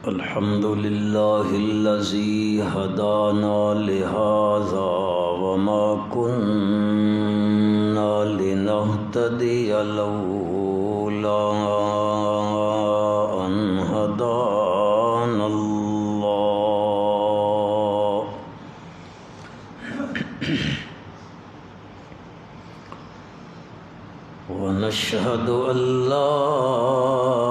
الحمد لله الذي هدانا لهذا وما كنا لنهتدي لولا أن هدانا الله ونشهد أن لا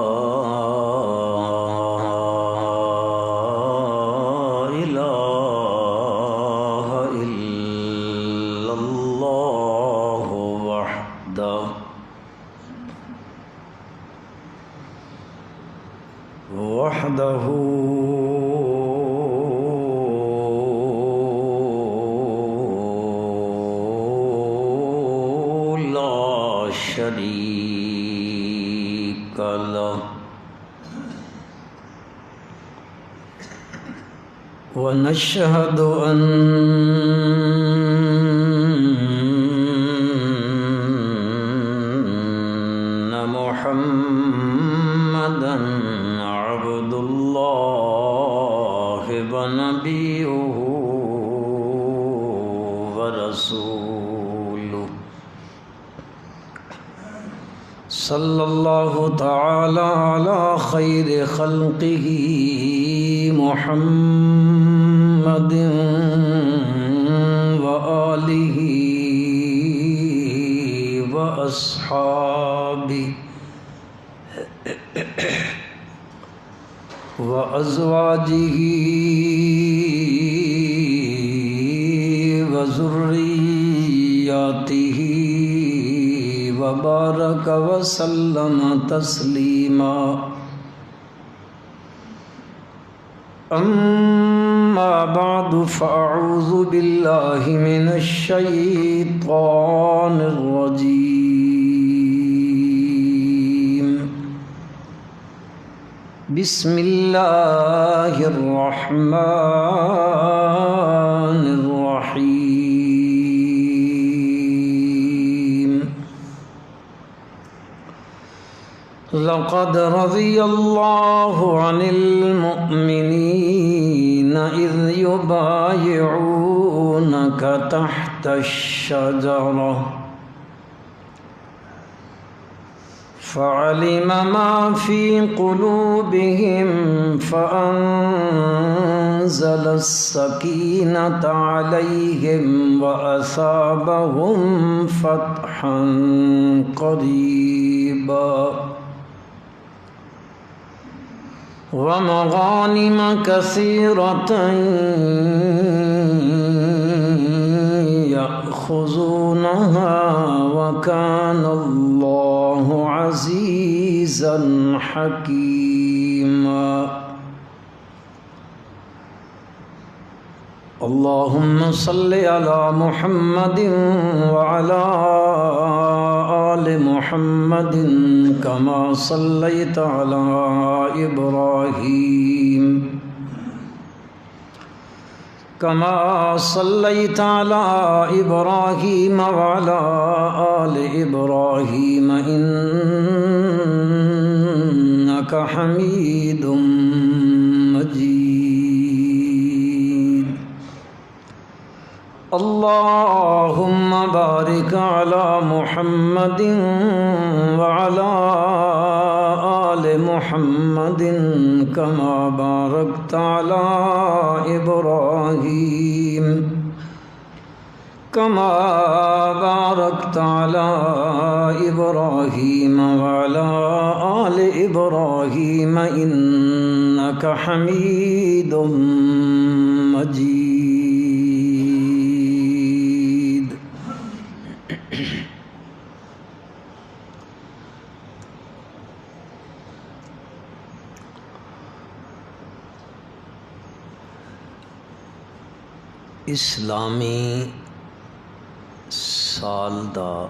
إله إلا الله وحده لا شريك له ونشهد أن محمدا عبد الله ونبيه ورسوله صلى الله تعالى على خير خلقه محمد وآله وأصحابه وأزواجه وذرياته وبارك وسلم تسليما أما بعد فأعوذ بالله من الشيطان الرجيم بسم الله الرحمن الرحيم لقد رضي الله عن المؤمنين إذ يبايعونك تحت الشجرة فعلم ما في قلوبهم فأنزل السكينة عليهم وأثابهم فتحا قريبا ومغانم كثيرة يأخذونها وكان الله عزيزا حكيما اللهم صل على محمد وعلى آل محمد كما صليت على إبراهيم وعلى آل إبراهيم إنك حميد مجيد اللهم بارك على محمد وعلى آل محمد كما باركت على إبراهيم وعلى آل إبراهيم إنك حميد مجيد اسلامی سال دا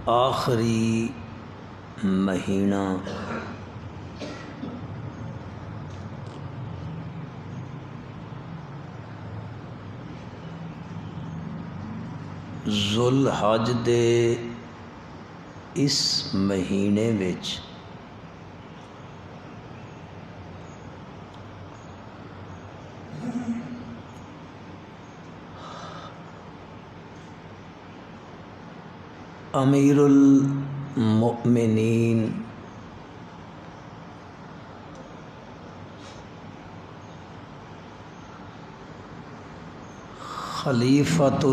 آخری مہینہ ذو الحج دے اس مہینے وچ امیر المؤمنین خلیفۃ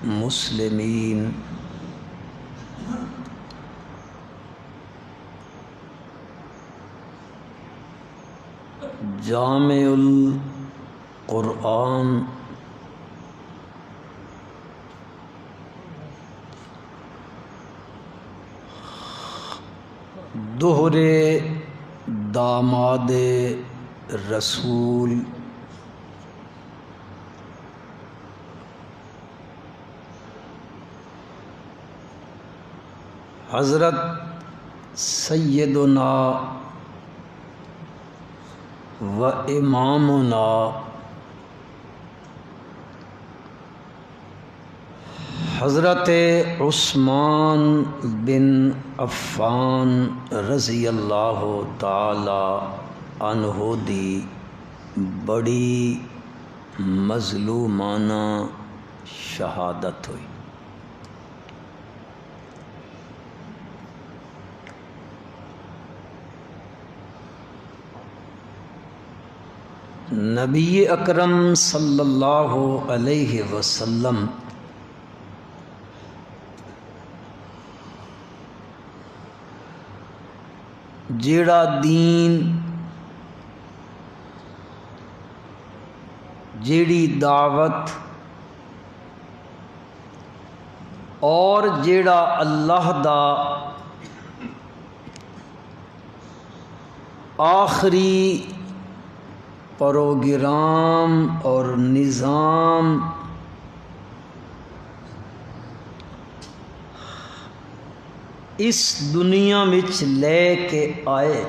المسلمین جامع القرآن دوہرے داماد رسول حضرت سیدنا و امامنا حضرت عثمان بن عفان رضی اللہ تعالی عنہ دی بڑی مظلومانہ شہادت ہوئی۔ نبی اکرم صلی اللہ علیہ وسلم جیڑا دین جیڑی دعوت اور جیڑا اللہ دا آخری پروگرام اور نظام اس دنیا وچ لے کے آئے،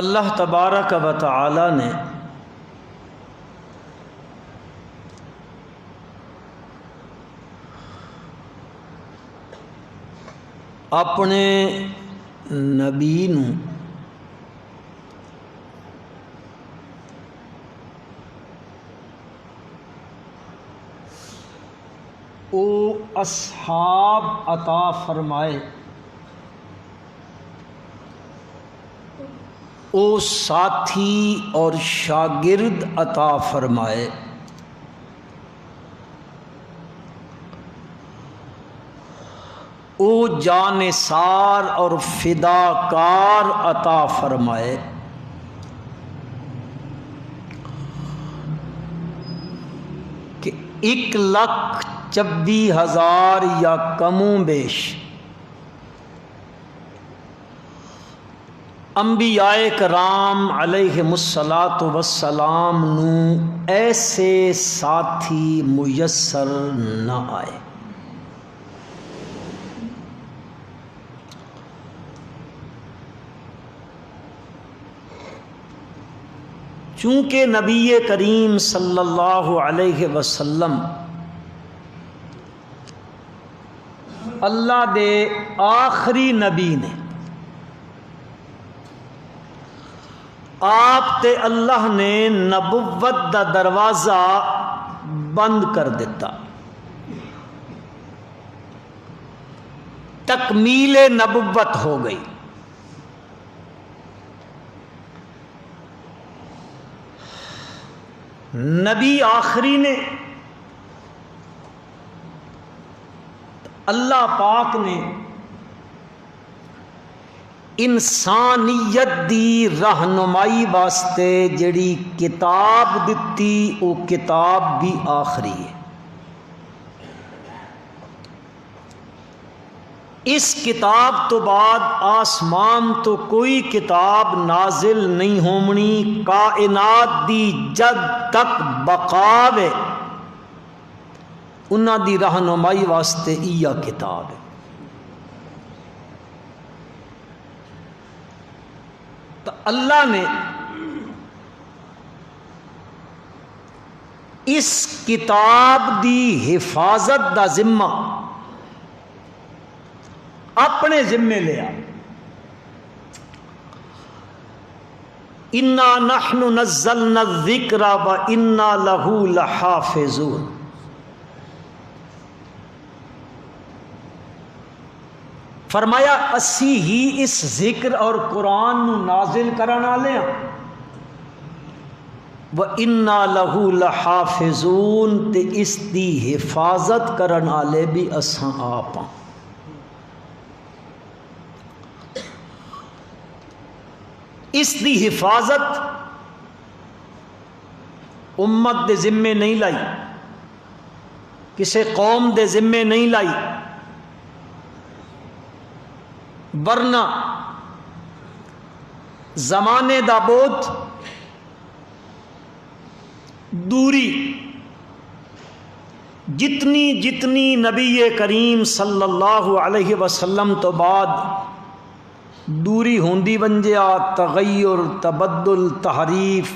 اللہ تبارک و تعالی نے اپنے نبی نو او اصحاب عطا فرمائے، او ساتھی اور شاگرد عطا فرمائے، او جانثار اور فداکار عطا فرمائے، کہ 1,26,000 یا کم و بیش انبیاء کرام علیہم الصلاۃ والسلام نو ایسے ساتھی میسر نہ آئے۔ چونکہ نبی کریم صلی اللہ علیہ وسلم اللہ دے آخری نبی نے، آپ تے اللہ نے نبوت دا دروازہ بند کر دیتا، تکمیل نبوت ہو گئی۔ نبی آخری نے، اللہ پاک نے انسانیت دی رہنمائی واسطے جڑی کتاب دتی، وہ کتاب بھی آخری ہے۔ اس کتاب تو بعد آسمان تو کوئی کتاب نازل نہیں ہونی، کائنات دی جد تک بقا ہے، انہاں دی رہنمائی واسطے ایہ کتاب ہے۔ تو اللہ نے اس کتاب دی حفاظت دا ذمہ اپنے ذمے لیا. انا نحن نزلنا الذکر وانا لہ لحافظون. فرمایا اسی ہی اس ذکر اور قرآن نو نازل کرن والے ہاں. وَإِنَّا لَهُ لَحَافِظُونَ تے اس دی حفاظت کرن والے بھی اساں آپ ہاں. اس دی حفاظت امت دے ذمے نہیں لائی، کسے قوم دے ذمے نہیں لائی، ورنہ زمانے دا بوجھ، دوری جتنی نبی کریم صلی اللہ علیہ وسلم تو بعد دوری ہوندی ونجیا، تغیر، تبدل، تحریف،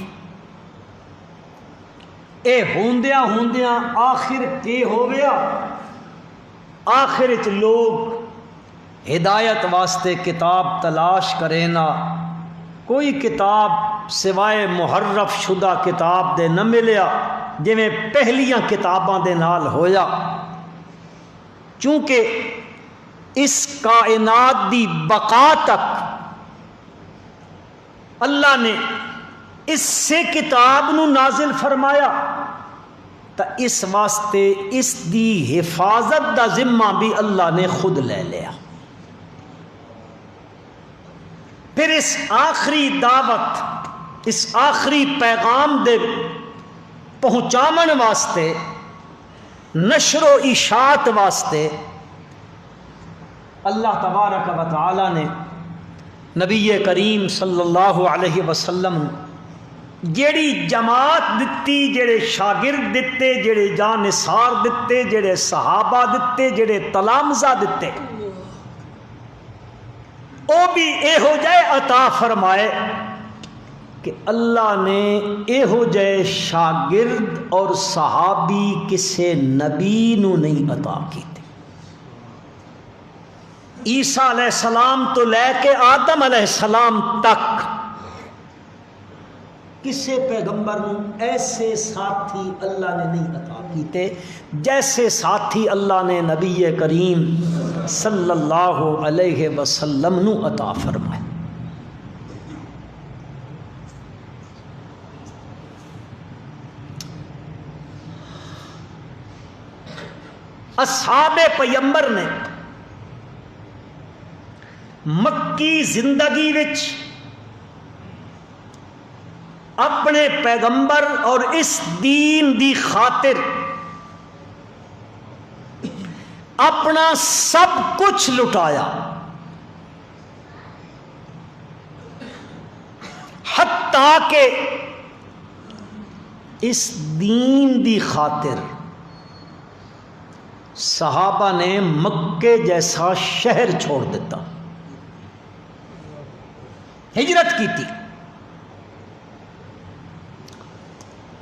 اے ہوندیاں آخر کے ہو گیا، آخر وچ لوگ ہدایت واسطے کتاب تلاش کرے نا، کوئی کتاب سوائے محرف شدہ کتاب دے نہ ملیا جویں پہلیاں کتاباں دے نال ہویا. چونکہ اس کائنات دی بقا تک اللہ نے اس سے کتاب نو نازل فرمایا، تا اس واسطے اس دی حفاظت دا ذمہ بھی اللہ نے خود لے لیا. پھر اس آخری دعوت، اس آخری پیغام دے پہنچامن واسطے، نشر و اشاعت واسطے اللہ تبارک و تعالی نے نبی کریم صلی اللہ علیہ وسلم جیڑی جماعت دتی، جڑے شاگرد دتے، جڑے جانثار دتے، جڑے صحابہ دتے، جڑے تلامذہ دتے، او بھی اے ہو جائے عطا فرمائے کہ اللہ نے اے ہو جائے شاگرد اور صحابی کسے نبی نو نہیں عطا کیتے. عیسیٰ علیہ السلام تو لے کے آدم علیہ السلام تک کسے پیغمبر نو ایسے ساتھی اللہ نے نہیں عطا کیتے جیسے ساتھی اللہ نے نبی کریم صلی اللہ علیہ وسلم نو عطا فرمائے. اصحاب پیغمبر نے مکی زندگی وچ اپنے پیغمبر اور اس دین دی خاطر اپنا سب کچھ لٹایا، حتیٰ کہ اس دین دی خاطر صحابہ نے مکے جیسا شہر چھوڑ دیتا، ہجرت کی تھی،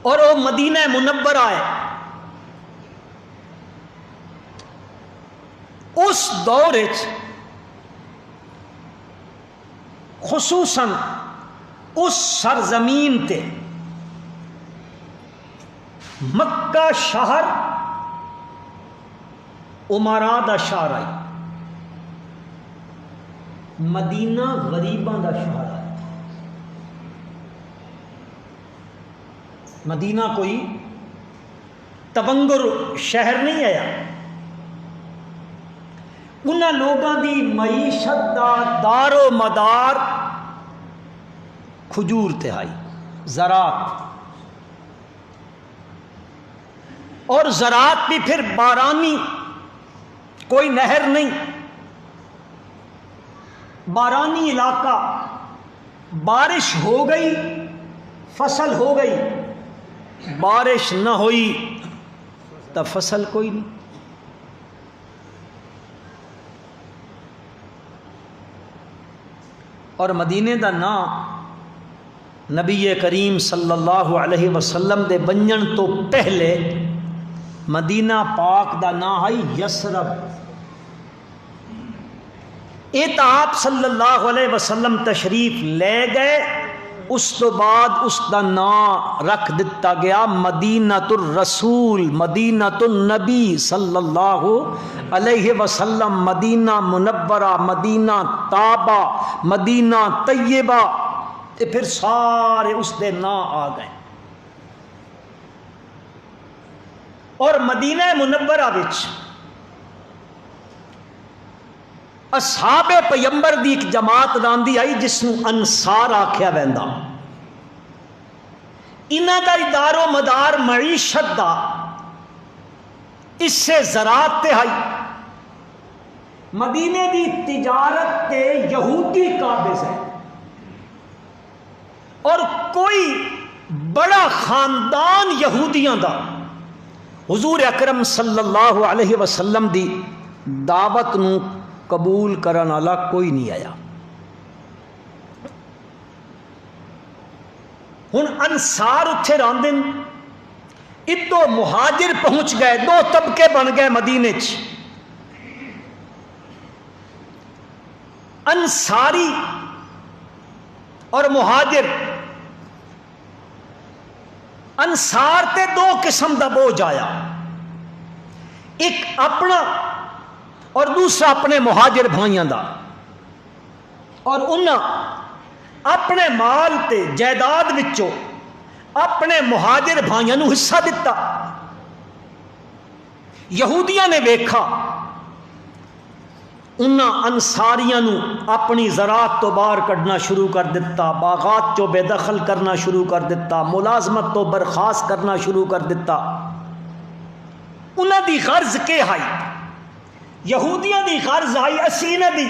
اور وہ مدینہ منورہ آئے. اس دور خصوصاً اس سرزمین تے مکہ شہر امراء دا شہر آئی، مدینہ غریباں دا شہر آئی. مدینہ کوئی تبنگر شہر نہیں آیا. انہاں لوگاں دی معیشت دا دار و مدار کھجور تے آئی، زراعت، اور زراعت بھی پھر بارانی، کوئی نہر نہیں، بارانی علاقہ. بارش ہو گئی فصل ہو گئی، بارش نہ ہوئی تو فصل کوئی نہیں. اور مدینے دا نام نبی کریم صلی اللہ علیہ وسلم دے بنجن تو پہلے مدینہ پاک دا نام ہے یسرب. یہ تو آپ صلی اللہ علیہ وسلم تشریف لے گئے، اس تو بعد اس دا نام رکھ دتا گیا مدینۃ الرسول، مدینۃ النبی صلی اللہ علیہ وسلم، مدینہ منورہ، مدینہ طابہ، مدینہ طیبہ، تے پھر سارے اس دے نام آ گئے. اور مدینہ منورہ وچ اصحاب پیغمبر دی ایک جماعت راندی آئی جس نو انصار آکھیا ویندا. انہاں دا ادار و مدار معیشت دا اس سے زراعت تے آئی. مدینے دی تجارت تے یہودی قابض ہے، اور کوئی بڑا خاندان یہودیاں دا حضور اکرم صلی اللہ علیہ وسلم دی دعوت نو قبول کرن والا کوئی نہیں آیا. ہن انصار اتھے راندن، اتو مہاجر پہنچ گئے، دو طبقے بن گئے مدینے چ. انصاری اور مہاجر. انصار تے دو قسم دا بوجھ آیا، ایک اپنا اور دوسرا اپنے مہاجر بھائیاں دا. اور انہاں اپنے مال تے جائیداد وچوں اپنے مہاجر بھائیاں نو حصہ دتا. یہودیاں نے ویکھا انہاں انصاریاں نو اپنی زراعت تو باہر کڈنا شروع کر دیتا، باغات چو بے دخل کرنا شروع کر دیتا، ملازمت تو برخاست کرنا شروع کر دیتا. انہاں دی غرض کے آئی، یہودیاں دی غرض آئی اسی نہ دی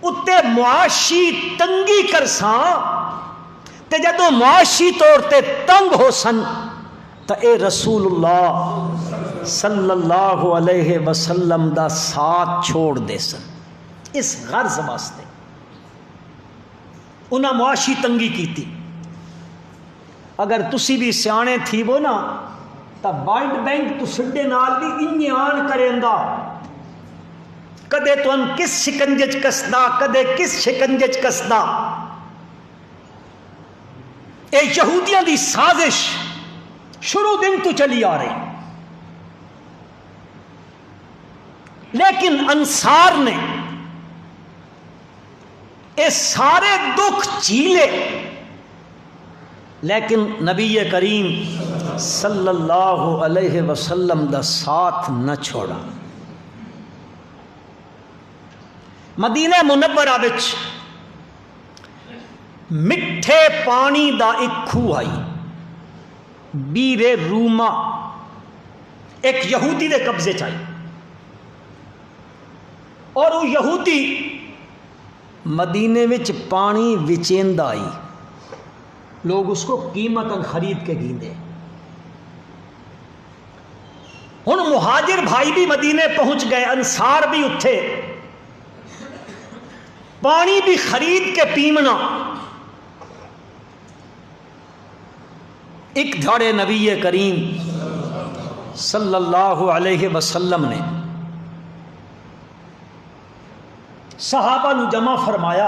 اتے معاشی تنگی کرساں، تے جدو معاشی طور تے تنگ ہو سن تو اے رسول اللہ صلی اللہ علیہ وسلم دا ساتھ چھوڑ دے سن. اس غرض واسطے انہاں معاشی تنگی کیتی. اگر تسی بھی سیانے تھی وہ نا تو ورلڈ بینک تو سڈے نال بھی انجان کریندا، کدے تو ان کس شکنجے چ کسدا، کدے کس شکنجے چ کسدا. اے یہودیاں دی سازش شروع دن تو چلی آ رہی. لیکن انصار نے اے سارے دکھ جھیلے، لیکن نبی کریم صلی اللہ علیہ وسلم دا ساتھ نہ چھوڑا. مدینہ منورہ وچ مٹھے پانی دا ایک کھوہ آئی، بیر روما، ایک یہودی دے قبضے چائی. اور وہ یہودی مدینے وچ پانی وچیندا آئی، لوگ اس کو قیمتاً خرید کے گیندے. ہن مہاجر بھائی بھی مدینے پہنچ گئے، انصار بھی اتھے، پانی بھی خرید کے پیمنا. ایک دھڑے نبی کریم صلی اللہ علیہ وسلم نے صحابہ نو جمع فرمایا،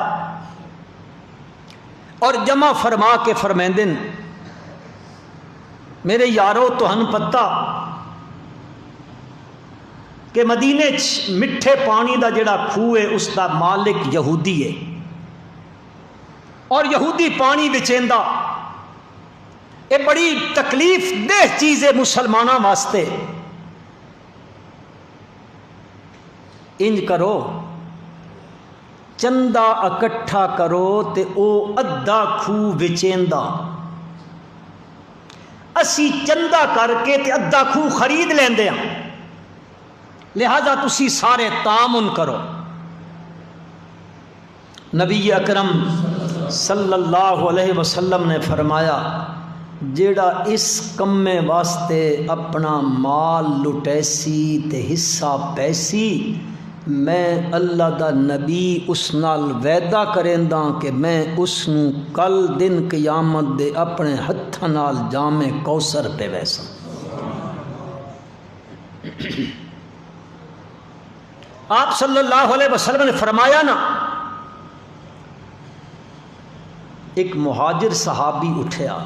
اور جمع فرما کے فرمیندن میرے یارو تو ہن پتہ کہ مدینے مٹھے پانی دا جڑا کھوہ ہے اس دا مالک یہودی ہے، اور یہودی پانی بچیندا. یہ بڑی تکلیف دہ چیز ہے مسلمانوں واسطے. انج کرو چندہ اکٹھا کرو تے او ادھا کھوہ وچیندا، اسی چندہ کر کے تے ادھا کھوہ خرید لیندے ہاں، لہذا تسی سارے تعاون کرو. نبی اکرم صلی اللہ علیہ وسلم نے فرمایا جیڑا اس کمے واسطے اپنا مال لٹیسی تے حصہ پیسی میں اللہ دا نبی اس نال وعدہ کریندا کہ میں اس نو کل دن قیامت دے اپنے ہتھاں نال جام کوثر پہ ویساں۔ آپ صلی اللہ علیہ وسلم نے فرمایا نا، ایک مہاجر صحابی اٹھیا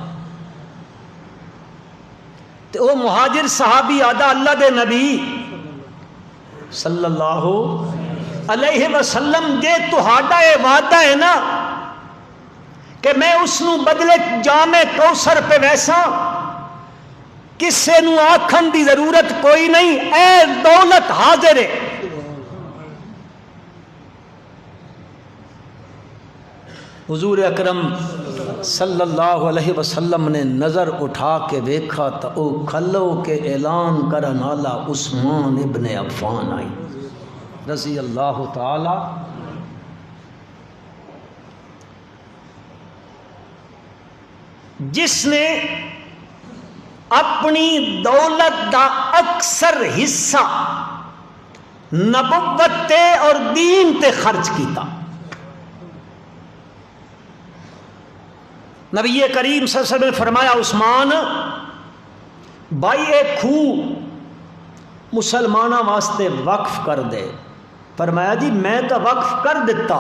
تو وہ مہاجر صحابی آدھا اللہ دے نبی صلی اللہ علیہ وسلم جے تہاڈا اے وعدہ ہے نا کہ میں اس نو بدلے جام کوثر پہ ویساں، کسے نو آکھن دی ضرورت کوئی نہیں، اے دولت حاضر ہے۔ حضور اکرم صلی اللہ علیہ وسلم نے نظر اٹھا کے دیکھا تو او کھلو کے اعلان کرن والا عثمان ابن عفان آئی رضی اللہ تعالی۔ جس نے اپنی دولت دا اکثر حصہ نبوت تے اور دین تے خرچ کیتا۔ نبی کریم صلی اللہ علیہ وسلم نے فرمایا عثمان بھائی ایک کھوہ مسلمانوں واسطے وقف کر دے۔ فرمایا جی میں تو وقف کر دیتا۔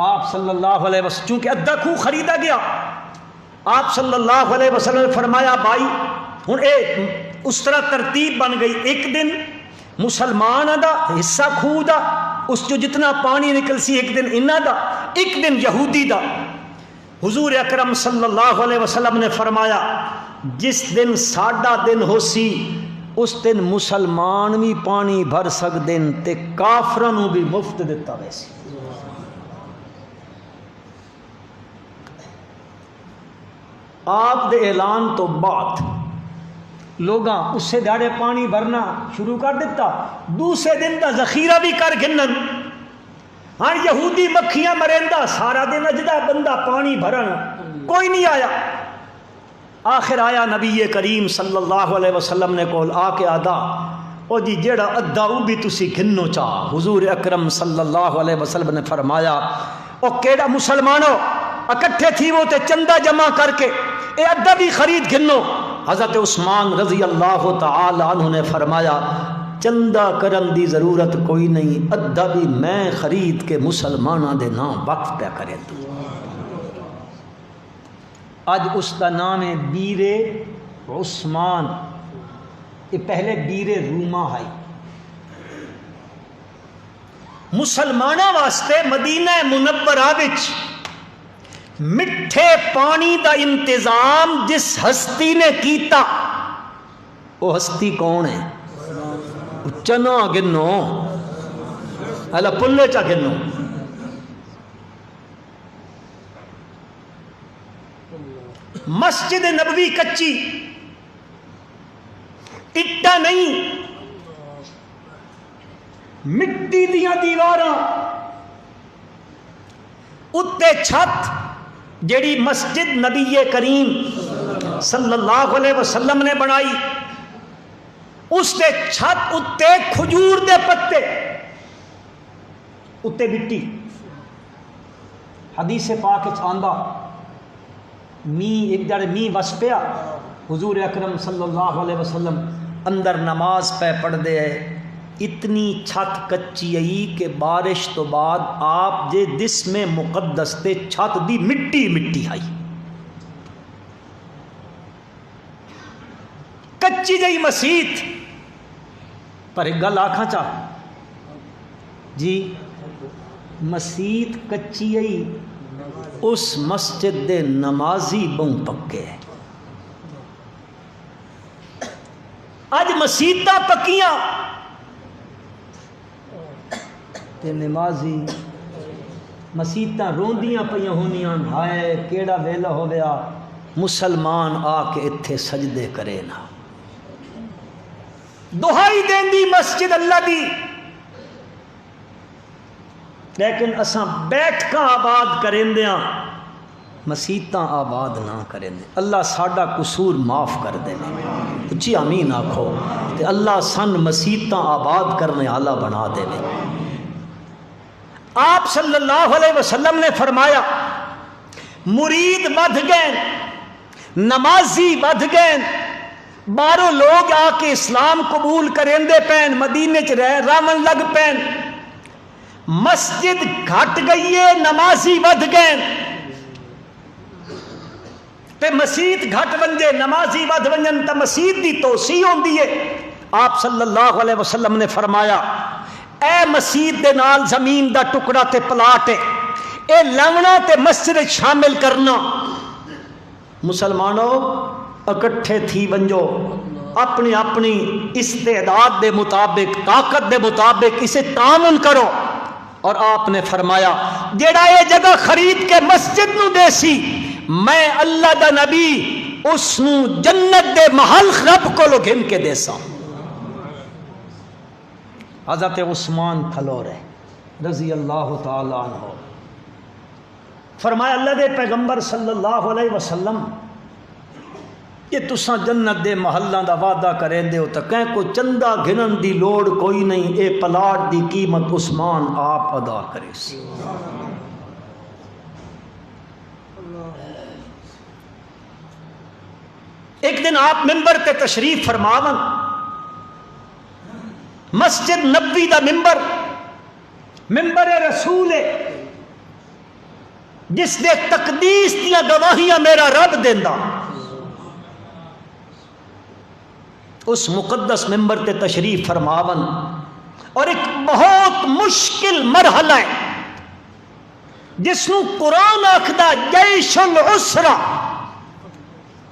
آپ صلی اللہ علیہ وسلم چونکہ ادھا کھوہ خریدا گیا، آپ صلی اللہ علیہ وسلم نے فرمایا بھائی ہن اس طرح ترتیب بن گئی، ایک دن مسلمان دا حصہ کھوہ دا، اس جو جتنا پانی نکل سی ایک دن انہاں دا، ایک دن یہودی دا۔ حضور اکرم صلی اللہ علیہ وسلم نے فرمایا جس دن ساڈا دن ہو سی اس دن مسلمان بھی پانی بھر سکتے ہیں تے کافراں نوں بھی مفت دیتا ویسی۔ آپ دے اعلان تو بعد لوگاں اس سے داڑے پانی بھرنا شروع کر دیتا، دوسرے دن دا ذخیرہ بھی کر گنن۔ ہاں یہودی مکھیاں مرندہ سارا دن اجدا بندہ پانی بھرن، کوئی نہیں آیا۔ آخر آیا نبی کریم صلی اللہ علیہ وسلم نے کول آ کے آدھا او جی جیڑا ادھا او بھی تسی گھنو چاہ۔ حضور اکرم صلی اللہ علیہ وسلم نے فرمایا او کیڑا مسلمانو اکٹھے تھی وہ تے چندہ جمع کر کے اے ادھا بھی خرید گھنو۔ حضرت عثمان رضی اللہ تعالی عنہ نے فرمایا چندہ کرن دی ضرورت کوئی نہیں، ادھا بھی میں خرید کے مسلمانہ دے نام وقف پہ کرے دوں۔ آج اس کا نام ہے بیر عثمان، یہ پہلے بیر روما ہے۔ مسلمانہ واسطے مدینہ منورہ وچ مٹھے پانی دا انتظام جس ہستی نے کیتا وہ ہستی کون ہے؟ چنا گنو اللہ پلے چا گنو۔ مسجد نبوی کچی اٹا نہیں، مٹی دیاں دیواراں، اتے چھت جیڑی مسجد نبی کریم صلی اللہ علیہ وسلم نے بنائی، اس دے چھت اتے کھجور دے پتے، اتے مٹی۔ حدیث پاک وچ آندا ایک جڑے می وس پیا، حضور اکرم صلی اللہ علیہ وسلم اندر نماز پہ پڑھ دے ہے، اتنی چھت کچی آئی کہ بارش تو بعد آپ جے جس میں مقدس تے چھت دی مٹی مٹی آئی، کچی جئی مسیت۔ پر ایک گل آکھاں چاہ جی مسیت کچی آئی، اس مسجد دے نمازی بہوں پکے ہیں۔ اج مسیتاں پکیاں تے نمازی مسیتاں روندیاں پیاں ہونیاں، ہائے کیڑا ویلا ہو گیا مسلمان آ کے اتھے سجدے کرے نا، دہائی دین دی مسجد اللہ دی، لیکن اساں بیٹھ کا آباد کریں دیاں مسیتاں آباد نہ کریں دے، اللہ ساڈا قصور معاف کر دے، اچھی آمین آکھو، تے اللہ سن مسیتاں آباد کرنے والا بنا دے۔ آپ صلی اللہ علیہ وسلم نے فرمایا مرید ودھ گئے، نمازی ودھ گئے، باروں لوگ آ کے اسلام قبول کریں دے پین، مدینے چ راون لگ پین، مسجد گھٹ گئی ہے، نمازی ودھ گئے، تے مسجد گھٹ ونجے نمازی ودھ ونجن تے مسجد دی توسیع ہوندی ہے۔ آپ صلی اللہ علیہ وسلم نے فرمایا اے مسجد دے نال زمین دا ٹکڑا تے پلاٹ ہے، اے لونا تے مسجد شامل کرنا، مسلمانوں اکٹھے تھی ونجو، اپنی اپنی استعداد دے مطابق، طاقت دے مطابق اسے تعاون کرو۔ اور آپ نے فرمایا جیڑا یہ جگہ خرید کے مسجد نو دے سی، میں اللہ دا نبی اس نو جنت دے محل رب کو لو گھن کے دے سا۔ حضرت عثمان کھلو رہے رضی اللہ تعالی عنہ، فرمایا اللہ دے پیغمبر صلی اللہ علیہ وسلم کہ تساں جنت دے محلاں دا وعدہ کریں دے ہو تو کہیں کو چندہ گھنن دی لوڑ کوئی نہیں، اے پلاٹ دی قیمت عثمان آپ ادا کرے سی۔ ایک دن آپ ممبر تے تشریف فرماون، مسجد نبوی دا ممبر، ممبر رسول ہے جس دے تقدیس دیاں گواہیاں میرا رب دیندا، اس مقدس ممبر تے تشریف فرماون، اور ایک بہت مشکل مرحلہ ہے جس نو قرآن آکھدا جیش العسرہ،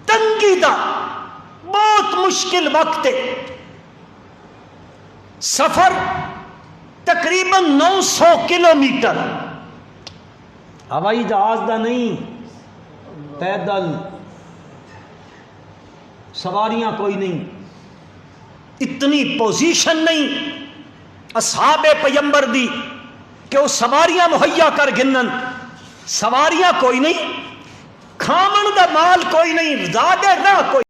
تنگی دا بہت مشکل وقت ہے، سفر تقریباً 900 کلومیٹر، ہوائی جہاز دا نہیں، پیدل، سواریاں کوئی نہیں، اتنی پوزیشن نہیں اصحاب پیمبر دی کہ وہ سواریاں مہیا کر گنن، سواریاں کوئی نہیں، کھامن دا مال کوئی نہیں، زیادہ نہ کوئی